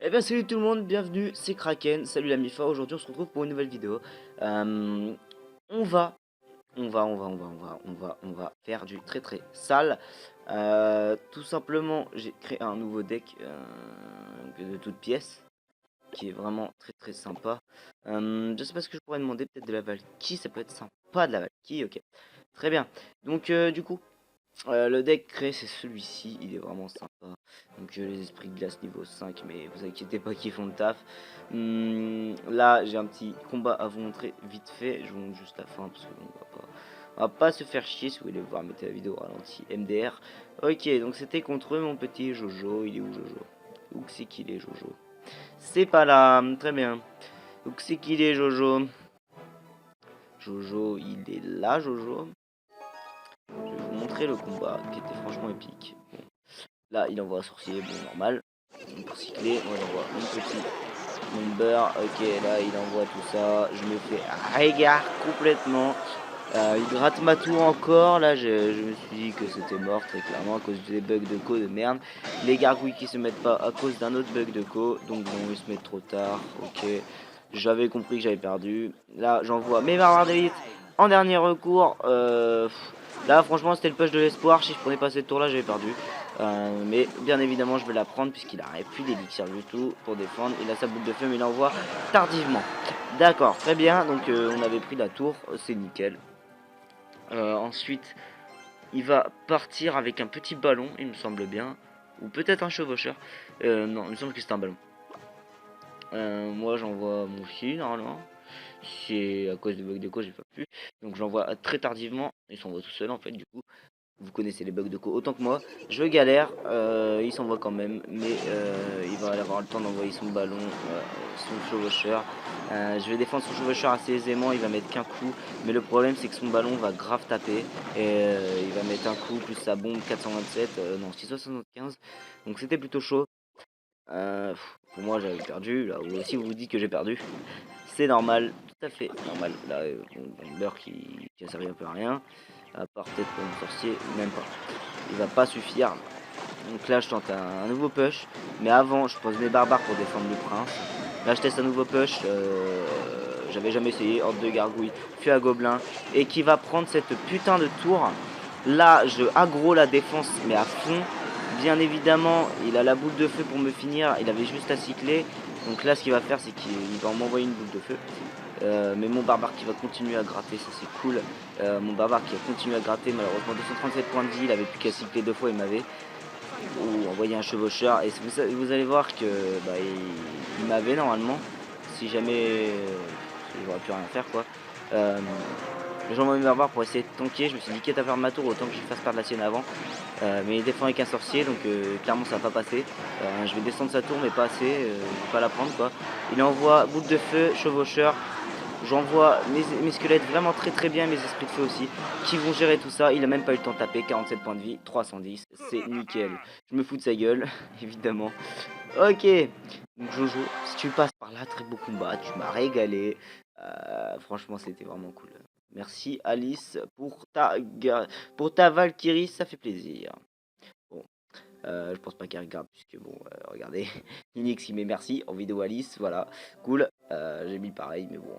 Eh bien salut tout le monde, bienvenue, c'est Kraken, salut la Mifa, aujourd'hui on se retrouve pour une nouvelle vidéo. On va faire du très sale. Tout simplement, j'ai créé un nouveau deck de toutes pièces, qui est vraiment très sympa. Je sais pas ce que je pourrais demander, peut-être de la Valkyrie, ça peut être sympa de la Valkyrie, ok. Très bien, donc du coup... le deck créé c'est celui-ci, il est vraiment sympa. Donc les esprits de glace niveau 5, mais vous inquiétez pas qu'ils font le taf. Là j'ai un petit combat à vous montrer vite fait, je vous montre juste la fin parce on va pas se faire chier. Si vous voulez voir, mettez la vidéo au ralenti MDR. Ok, donc c'était contre mon petit Jojo. Il est où Jojo? Où c'est qu'il est Jojo? C'est pas là, très bien. Où c'est qu'il est Jojo? Jojo, il est là Jojo. Je vais vous montrer le combat qui était franchement épique. Bon. Là, il envoie un sorcier, bon, normal. Pour cycler, moi j'envoie mon petit number. Ok, là, il envoie tout ça. Je me fais régard complètement. Il gratte ma tour encore. Là, je me suis dit que c'était mort, très clairement, à cause des bugs de co de merde. Les gargouilles qui se mettent pas à cause d'un autre bug de co. Donc, bon, ils se mettent trop tard. Ok. J'avais compris que j'avais perdu. Là, j'envoie mes barbares d'élite en dernier recours. Là, franchement, c'était le push de l'espoir. Si je prenais pas cette tour là, j'avais perdu. Mais bien évidemment, je vais la prendre puisqu'il n'arrive plus d'élixir du tout pour défendre. Il a sa boule de feu, mais il envoie tardivement. D'accord, très bien. Donc, on avait pris la tour. C'est nickel. Ensuite, il va partir avec un petit ballon, il me semble bien. Ou peut-être un chevaucheur. Non, il me semble que c'est un ballon. Moi, j'envoie mon chi, normalement. C'est à cause de bug de co, j'ai pas pu. Donc j'envoie très tardivement. Il s'envoie tout seul en fait, du coup. Vous connaissez les bugs de co autant que moi. Je galère, il s'envoie quand même. Mais il va avoir le temps d'envoyer son ballon, son chevaucheur. Je vais défendre son chevaucheur assez aisément. Il va mettre qu'un coup. Mais le problème, c'est que son ballon va grave taper. Et il va mettre un coup plus sa bombe 427. Non, 675. Donc c'était plutôt chaud. Pour moi, j'avais perdu. Là, vous aussi, vous vous dites que j'ai perdu. C'est normal, tout à fait normal. Là, on beurre qui a servi un peu à rien. À part peut-être pour mon sorcier, même pas. Il va pas suffire. Donc là, je tente un nouveau push. Mais avant, je pose mes barbares pour défendre le prince. Là, je teste un nouveau push. J'avais jamais essayé. Horde de gargouille, puis à gobelin. Et qui va prendre cette putain de tour. Là, je aggro la défense, mais à fond. Bien évidemment, il a la boule de feu pour me finir. Il avait juste à cycler. Donc là, ce qu'il va faire, c'est qu'il va m'envoyer une boule de feu. Mais mon barbare qui va continuer à gratter, ça c'est cool. Mon barbare qui a continué à gratter, malheureusement 237 points de vie, il avait plus qu'à cycler 2 fois, il m'avait envoyé un chevaucheur. Et vous allez voir que bah, il m'avait normalement, si jamais j'aurais pu rien faire quoi. J'envoie mes barbares pour essayer de tanker. Je me suis dit quitte à faire ma tour, autant que je fasse perdre la sienne avant. Mais il défend avec un sorcier, donc clairement ça va pas passer. Je vais descendre sa tour, mais pas assez, je vais pas la prendre quoi. Il envoie boule de feu, chevaucheur. J'envoie mes squelettes vraiment très bien, mes esprits de feu aussi, qui vont gérer tout ça. Il a même pas eu le temps de taper, 47 points de vie, 310, c'est nickel. Je me fous de sa gueule, évidemment. Ok, donc Jojo, si tu passes par là, très beau combat, tu m'as régalé. Franchement, c'était vraiment cool. Merci Alice pour ta Valkyrie, ça fait plaisir. Bon, je pense pas qu'elle regarde puisque bon, regardez, Linux il met merci en vidéo Alice, voilà, cool. J'ai mis pareil, mais bon,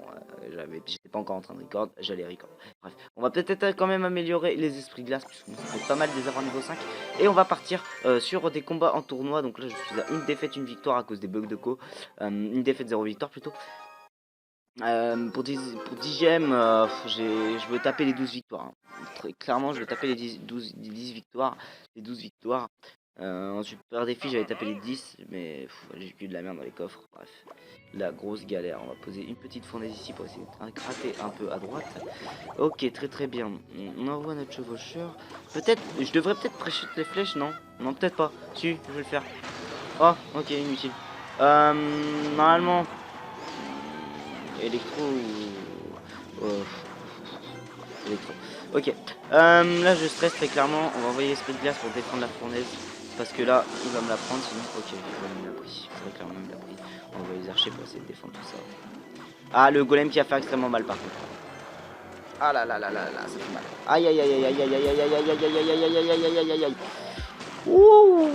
j'étais pas encore en train de record, j'allais record. Bref, on va peut-être quand même améliorer les esprits glace puisqu'on fait pas mal des avoir niveau 5 et on va partir sur des combats en tournoi. Donc là, je suis à une défaite, une victoire à cause des bugs de co, une défaite, 0 victoire plutôt. Pour 10 gemmes, je veux taper les 12 victoires. Hein. Très clairement, je veux taper les 10 victoires. Les 12 victoires. En super défi, j'avais tapé les 10, mais j'ai eu de la merde dans les coffres. Bref, la grosse galère. On va poser une petite fournaise ici pour essayer de gratter un peu à droite. Ok, très bien. On envoie notre chevaucheur. Peut-être, je devrais peut-être prêcher les flèches, non? Non, peut-être pas. Si, je vais le faire. Oh, ok, inutile. Normalement. Électro ou... électro. Ok. Là je stresse très clairement. On va envoyer l'esprit de glace pour défendre la fournaise. Parce que là, il va me la prendre sinon. Ok, il me l'a pris. Très clairement, il me l'a pris. On va les archers pour essayer de défendre tout ça. Ah, le golem qui a fait extrêmement mal par contre. Ah là là là là là, ça fait mal. Aïe aïe aïe aïe aïe aïe aïe aïe aïe aïe aïe aïe aïe aïe aïe aïe aïe aïe aïe. Ouh,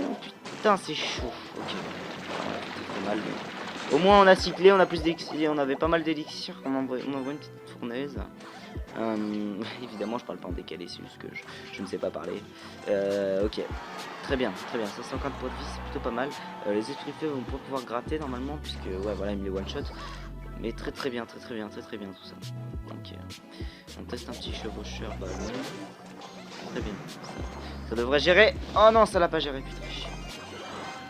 putain, c'est chaud. Ok. mal. Mais... Au moins on a cyclé, on a plus d'élixir, on avait pas mal d'élixir, on envoie une petite fournaise. Évidemment je parle pas en décalé, c'est juste que je ne sais pas parler. Ok, très bien, 150 points de vie, c'est plutôt pas mal. Les esprits faits vont pas pouvoir gratter normalement, puisque ouais voilà, il me les one shot. Mais très bien tout ça. Donc on teste un petit chevaucheur ballon. Très bien, ça devrait gérer. Oh non, ça l'a pas géré, putain.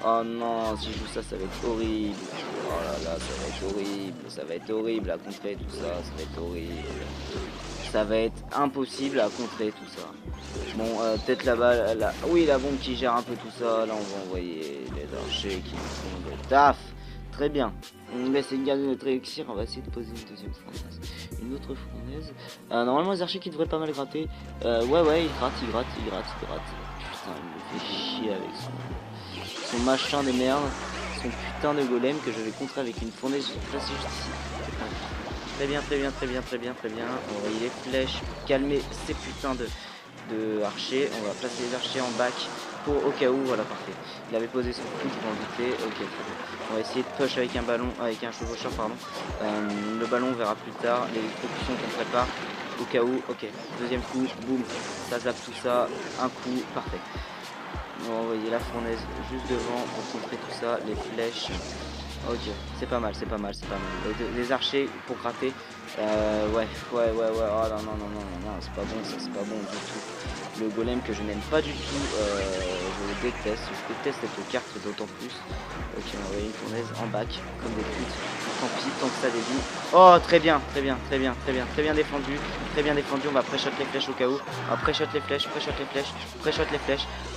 Oh non, si je joue ça, ça va être horrible. Oh là là, ça va être horrible à contrer tout ça, ça va être horrible. Ça va être impossible à contrer tout ça. Bon, peut-être là-bas, oui, la bombe qui gère un peu tout ça. Là, on va envoyer les archers qui font le taf. Très bien. On va essayer de garder notre élixir. On va essayer de poser une deuxième fournaise. Une autre fournaise. Normalement, les archers qui devraient pas mal gratter. Ouais, il gratte. Putain, il me fait chier avec son machin de merde. Son putain de golem que je vais contrer avec une fournaise placée juste ici. Très bien. On va envoyer les flèches pour calmer ces putains de archers. On va placer les archers en bac pour au cas où. Voilà, parfait. Il avait posé son coup, je vais en douter. Ok, très bien. On va essayer de push avec un ballon, avec un chevaucheur, pardon. Le ballon, on verra plus tard. Les propulsions qu'on prépare au cas où. Ok, deuxième coup, boum. Ça zappe tout ça. Un coup, parfait. On va envoyer la fournaise juste devant pour contrer tout ça. Les flèches. Ok, c'est pas mal. Les archers pour gratter. Ouais. Oh non, c'est pas bon, ça, c'est pas bon du tout. Le golem que je n'aime pas du tout, je déteste cette carte d'autant plus. Ok, on va envoyer une fournaise en bac, comme des putes. Tant pis, tant que ça dévie. Oh, très bien défendu. On va pré-shot les flèches au cas où. On va pré-shot les flèches.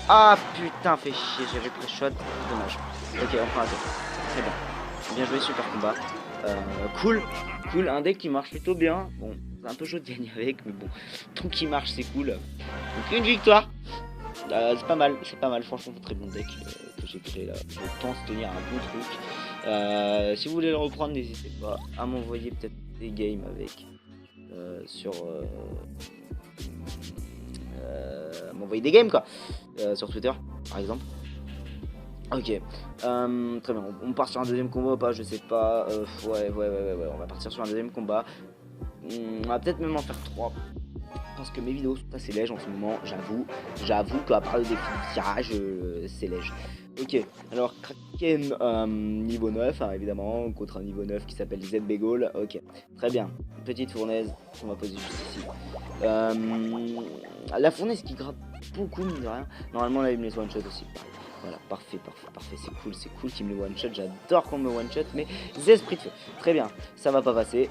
Ah putain, fait chier, j'avais pré-shot, dommage. Ok, on prend un tour. Très bien. Bien joué, super combat. Cool, un deck qui marche plutôt bien. Bon, c'est un peu chaud de gagner avec, mais bon, tant qu'il marche, c'est cool. Donc une victoire. C'est pas mal, franchement, très bon deck que j'ai créé là. Je pense tenir un bon truc. Si vous voulez le reprendre, n'hésitez pas à m'envoyer peut-être des games avec m'envoyer des games quoi, sur Twitter par exemple. Ok, très bien, on part sur un deuxième combat ou pas, je sais pas. Ouais, on va partir sur un deuxième combat. On va peut-être même en faire 3. Parce que mes vidéos sont assez lèges en ce moment, j'avoue qu'à part le défi de tirage, c'est léger. Ok, alors Kraken niveau 9, hein, évidemment, contre un niveau 9 qui s'appelle ZB Goal. Ok, très bien, petite fournaise, on va poser juste ici. La fournaise qui gratte beaucoup, mine de rien. Normalement là il me laisse one shot aussi. Voilà, parfait, c'est cool qu'il me le one shot, j'adore qu'on me one shot, mais esprit de feu. Très bien, ça va pas passer.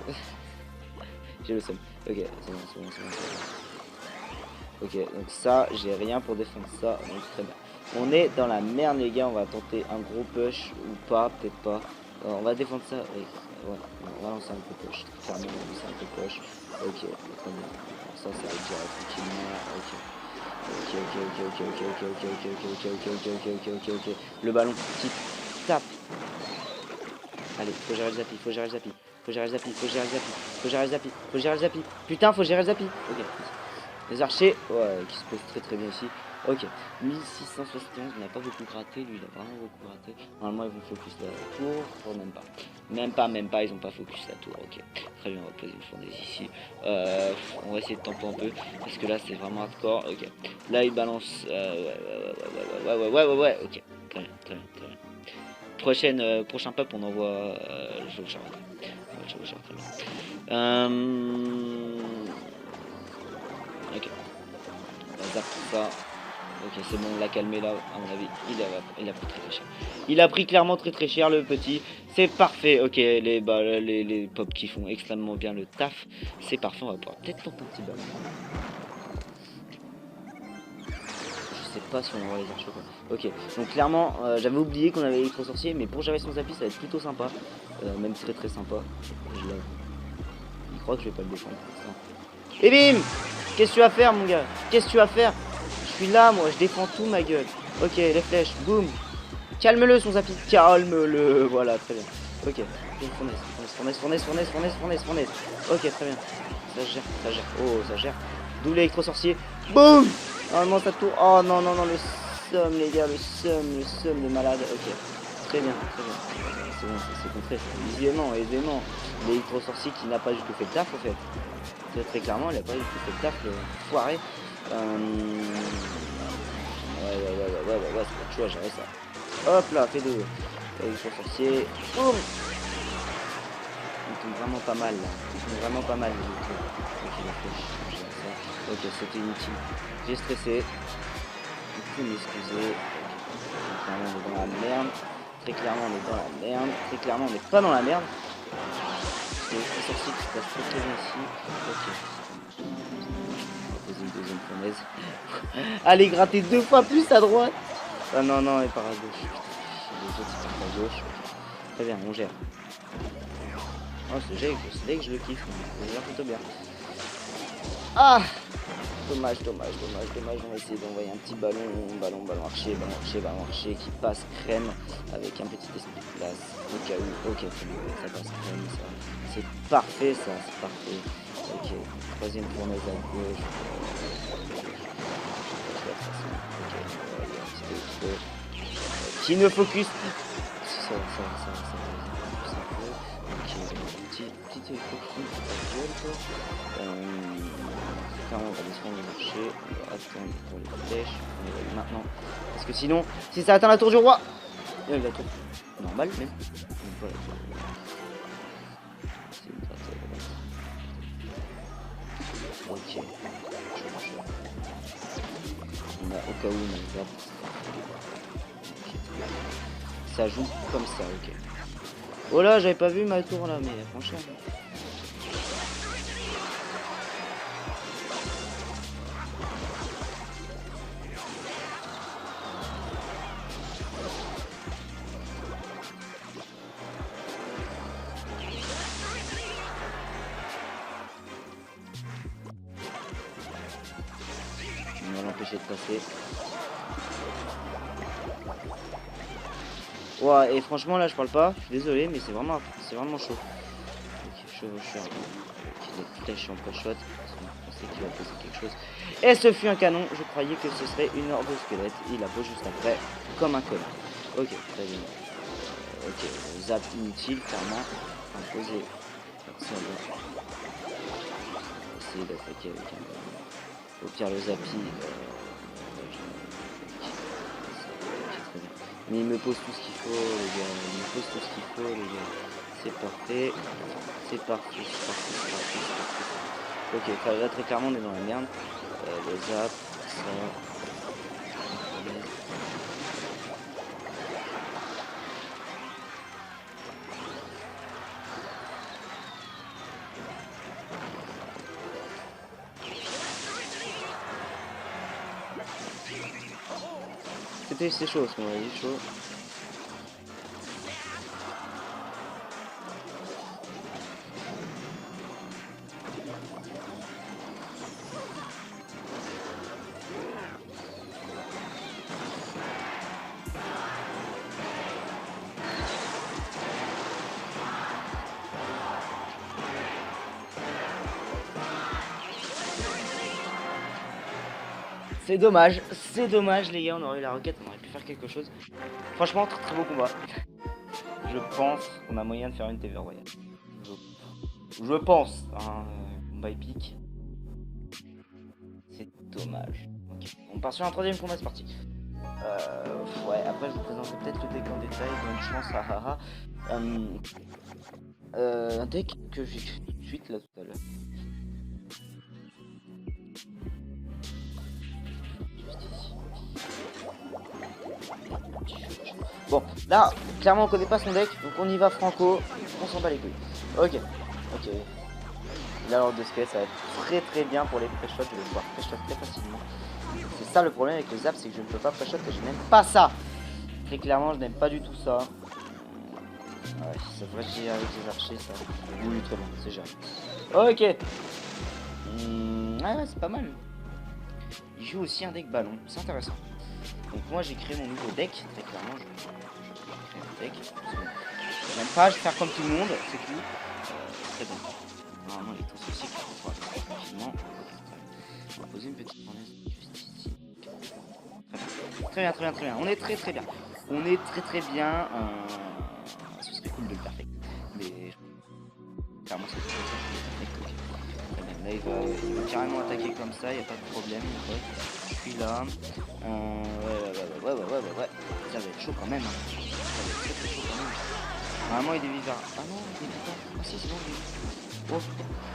J'ai le seum. Ok, c'est bon. Ok, donc ça, j'ai rien pour défendre ça, donc très bien. On est dans la merde les gars, on va tenter un gros push ou pas, peut-être pas. On va défendre ça, ouais, on va lancer un gros push, clairement on va lancer un gros push. Ok, très bien. Alors ça va tirer tranquillement, ok. Le ballon qui tape. Allez, faut gérer le zappy. Putain, faut gérer le zappy. Ok. Les archers, ouais, qui se posent très bien ici. Ok. 1671, il n'a pas beaucoup gratté. Lui, il a vraiment beaucoup gratté. Normalement, ils vont focus la tour. Oh, même pas. Ils ont pas focus la tour. Ok. Très bien, on va poser une fournaise ici. On va essayer de tempo un peu. Parce que là, c'est vraiment hardcore. Ok. Là, il balance. Ouais. Ok. Très bien. Prochain pop, on envoie le chevaucheur. Très bien. Ok. On va zapper ça. Ok, c'est bon, on l'a calmé là. À mon avis, il a pris très cher. Il a pris clairement très cher le petit. C'est parfait. Ok, les pops qui font extrêmement bien le taf. C'est parfait. On va pouvoir peut-être tenter un petit ballon. Je sais pas si on envoie les archers quoi. Ok, donc clairement, j'avais oublié qu'on avait électro sorcier, mais pour gérer son zappy, ça va être plutôt sympa. Même très sympa. Il croit que je vais pas le défendre. Et bim! Qu'est-ce que tu vas faire, mon gars? Je suis là, moi, je défends tout, ma gueule. Ok, les flèches, boum. Calme-le, son zappy. Calme-le. Voilà, très bien. Ok, fournaise. Ok, très bien. Ça gère. Oh, ça gère. D'où l'électro sorcier. Boum! Normalement, ça tourne. Oh non, le seum, les gars, le seum de malade. Ok. Très bien, très bien. C'est bon, c'est contré. Aisément, aisément. L'électro-sorcier qui n'a pas du tout fait le taf, au fait. Très clairement, il a pas du tout fait le taf, le foiré. Ouais, c'est pas chaud à gérer ça. Hop là, fait deux. Électro-sorcier. Boum. Ils sont vraiment pas mal, là. Ils sont vraiment pas mal, les électro. Ok, la flèche, je gère ça. Ok, c'était inutile. J'ai stressé. Vous pouvez m'excuser. Clairement, on est dans la merde. Très clairement, on est dans la merde. Très clairement, on n'est pas dans la merde. C'est les sorciers qui se passent très très bien ici. Ok. On va poser une deuxième fournaise. Allez, gratter 2 fois plus à droite. Ah non, non, il part à gauche. Les autres, ils partent à gauche. Très bien, on gère. Oh, c'est dès que je le kiffe. On gère plutôt bien. Ah! Dommage. On va essayer d'envoyer un petit ballon archer qui passe crème avec un petit esprit de place. Au cas où, ok, ça passe crème, ça. C'est parfait, ça, c'est parfait. Ok, troisième fournaise à gauche. Ok, qui ne focus. Ça va un peu. Ok, petit focus, gueule, quoi. Clairement, on va descendre le marché, on va attendre pour les flèches, on va maintenant. Parce que sinon, si ça atteint la tour du roi, la tour normale même. Voilà, c'est une carte. Ok. On a au cas où on a une carte. Ok, ça joue comme ça, ok. Oh là, j'avais pas vu ma tour là, mais franchement. On va l'empêcher de passer. Ouais, et franchement là je parle pas, je suis désolé mais c'est vraiment chaud. Ok, chevaucheur. Ok, les flèches en pré-shot. On sait qu'il va poser quelque chose. Et ce fut un canon, je croyais que ce serait une horde de squelettes. Il a beau juste après, comme un connard. Ok, très bien. Ok, zap inutile, clairement. Imposé. Essayer d'attaquer avec un. Au pire le zappy. Mais il me pose tout ce qu'il faut, les gars. Il me pose tout ce qu'il faut, les gars. C'est parfait. C'est parfait. Ok, là très clairement on est dans la merde. Le zap, ça. C'est chaud ce moment-là, chaud. C'est dommage les gars, on aurait eu la roquette, on aurait pu faire quelque chose. Franchement, très très beau combat. Je pense qu'on a moyen de faire une TV royale. Je pense, hein, combat épique. C'est dommage. Ok, on part sur un troisième combat, c'est parti. Ouais, après je vous présenterai peut-être le deck en détail, bonne chance, hahaha. Un deck que j'ai créé tout de suite là tout à l'heure. Bon, là, clairement on connaît pas son deck, donc on y va franco, on s'en bat les couilles. Ok. Là, l'ordre de squelette, ça va être très bien pour les pré-shots, je vais pouvoir pré-shot très facilement. C'est ça le problème avec le zap, c'est que je ne peux pas pré-shot et je n'aime pas ça. Très clairement, je n'aime pas du tout ça. Ouais, ça devrait gérer avec les archers, ça. Oui, très bien, c'est géré. Ok. Ouais, c'est pas mal. Il joue aussi un deck ballon, c'est intéressant. Donc moi j'ai créé mon nouveau deck, très clairement je crée un deck. Je n'aime pas, je vais faire comme tout le monde, c'est tout. Très bien. Normalement les taux aussi qui vont faire tranquillement. On va poser une petite fournaise juste ici. Très bien, on est très bien. On est très bien. Ce serait cool de le perfect. Mais clairement, c'est très perfect. Ok. Très bien. Là, il va carrément attaquer comme ça, il n'y a pas de problème. Je suis là. Ouais. Ça va être chaud quand même. Hein. Ça va être très chaud quand même. Normalement, il dévie vers. Ah non, il dévie pas. Ah si, c'est bon, il dévie.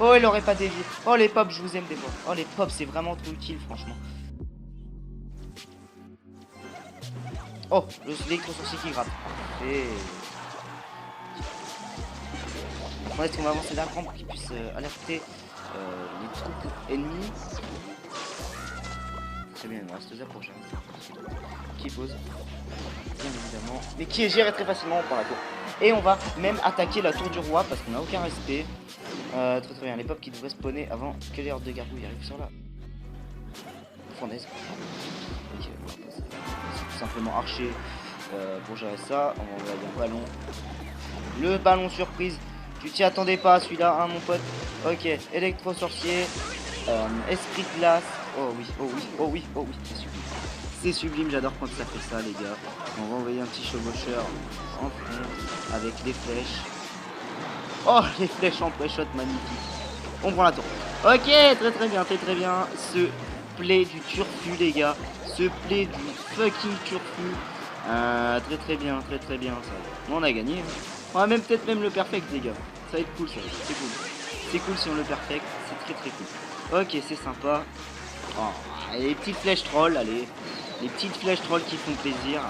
Oh, il aurait pas dévié. Oh, les pops, je vous aime des fois. Oh, les pops, c'est vraiment trop utile, franchement. Oh, l'électro-sorcier qui gratte. Parfait. On est-ce qu'on va avancer d'un cran pour qu'il puisse alerter les troupes ennemies. Très bien, il me reste ça pour jamais. Qui pose, bien évidemment. Mais qui est géré très facilement, on prend la tour. Et on va même attaquer la tour du roi parce qu'on n'a aucun respect. Très bien, les pops qui devraient spawner avant que les hordes de gargouilles arrivent sur la fournaise. Ok, on va passer. C'est tout simplement archer pour gérer ça. On va envoyer un ballon. Le ballon surprise. Tu t'y attendais pas celui-là, hein, mon pote. Ok, électro-sorcier. Esprit de glace. Oh oui, c'est sublime. C'est sublime, j'adore quand ça fait ça, les gars. On va envoyer un petit chevaucheur en front avec les flèches. Oh, les flèches en pré-shot, magnifique. On prend la tour. Ok, très bien. Ce play du turfu, les gars. Ce play du fucking turfu. Très bien, ça. Bon, on a gagné. On va peut-être même le perfect, les gars. Ça va être cool, ça. C'est cool. C'est cool si on le perfect. C'est très cool. Ok, c'est sympa. Oh, les petites flèches trolls, allez. Les petites flèches trolls qui font plaisir.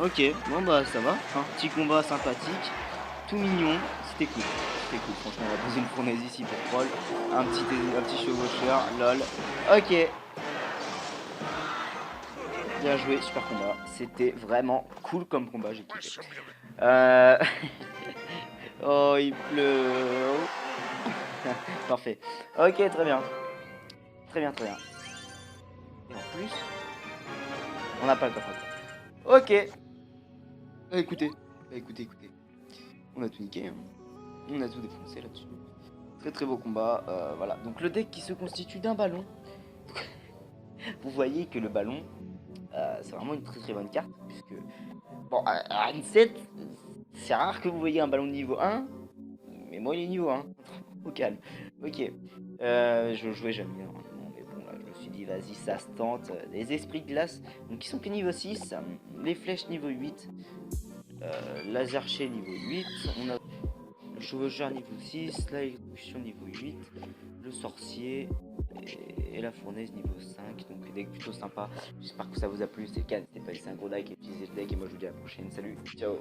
Ok, bon bah ça va. Hein. Petit combat sympathique. Tout mignon. C'était cool. Franchement, on va poser une fournaise ici pour troll. Un petit chevaucheur. Lol. Ok. Bien joué, super combat. C'était vraiment cool comme combat, j'ai kiffé. Oh, il pleut. Parfait. Ok, très bien. Très bien. Et en plus, on n'a pas le coffre. Ok. Écoutez. On a tout niqué. Hein. On a tout défoncé là-dessus. Très beau combat. Voilà. Donc le deck qui se constitue d'un ballon. Vous voyez que le ballon, c'est vraiment une très bonne carte. Puisque, bon, à une 7, c'est rare que vous voyez un ballon de niveau 1. Mais moi, il est niveau 1. Au calme. Ok. Je jouais jamais. Hein. Mais bon, là, je me suis dit, vas-y, ça se tente. Les esprits de glace, donc qui sont que niveau 6. Les flèches niveau 8. Lasercher niveau 8. On a le chevaucheur niveau 6. La exécution niveau 8. Le sorcier. Et la fournaise niveau 5. Donc, des decks plutôt sympa. J'espère que ça vous a plu. C'est le cas. N'hésitez pas à laisser un gros like et utiliser le deck. Et moi, je vous dis à la prochaine. Salut. Ciao.